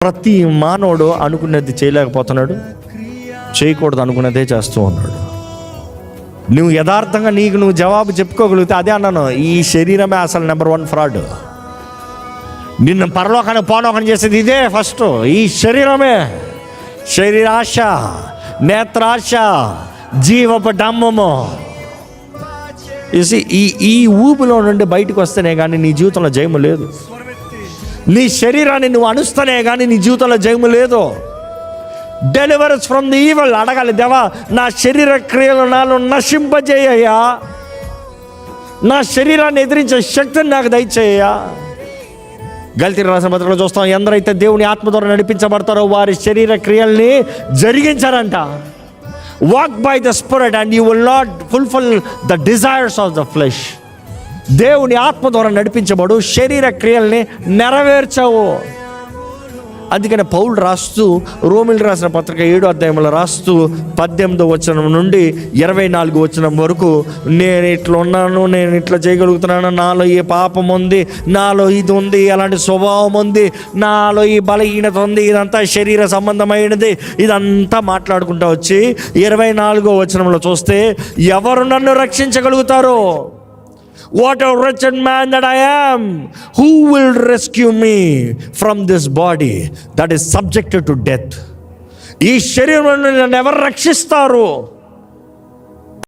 ప్రతి మానవుడు అనుకున్నది చేయలేకపోతున్నాడు, చేయకూడదు అనుకున్నదే చేస్తూ ఉన్నాడు. నువ్వు యథార్థంగా నువ్వు జవాబు చెప్పుకోగలిగితే అదే అన్నాను, ఈ శరీరమే అసలు నెంబర్ 1 ఫ్రాడ్. నిన్ను పరలోకానికి పోనోకని చేసేది ఇదే ఫస్ట్, ఈ శరీరమే. శరీరాశ, నేత్రాశ, జీవపు డంబము. ఈ ఊపిలో నుండి బయటకు వస్తేనే కానీ నీ జీవితంలో జయము లేదు. నీ శరీరాన్ని నువ్వు అనుస్తనే కానీ నీ జీవితంలో జయము లేదు. Delivers from the evil. అడగాలి, దేవా నా శరీర క్రియలు నాలో నశింపజేయ్యా, నా శరీరాన్ని ఎదిరించే శక్తిని నాకు దయచేయ్యా. గల్తీయులకు రాసిన పత్రికలో చూస్తాం, ఎందరైతే దేవుని ఆత్మ ద్వారా నడిపించబడతారో వారి శరీర క్రియల్ని జరిగించారంట. Walk by the spirit and you will not fulfil the desires of the flesh. దేవుని ఆత్మ ద్వారా నడిపించబడు, శరీర క్రియల్ని నెరవేర్చవు. అందుకని పౌలు రాస్తూ రోమీయులకు రాసిన పత్రిక 7వ అధ్యాయంలో రాస్తూ 18వ వచనం నుండి 24వ వచనం వరకు, నేను ఇట్లా ఉన్నాను, నేను ఇట్లా చేయగలుగుతున్నాను, నాలో ఈ పాపం ఉంది, నాలో ఇది ఉంది, అలాంటి స్వభావం ఉంది, నాలో ఈ బలహీనత ఉంది, ఇదంతా శరీర సంబంధమైనది, ఇదంతా మాట్లాడుకుంటూ వచ్చి 24వ వచనంలో చూస్తే, ఎవరు నన్ను రక్షించగలుగుతారో? What a wretched man that I am! Who will rescue me from this body that is subjected to death? ఈ శరీరం నన్ను ఎవరు రక్షిస్తారు?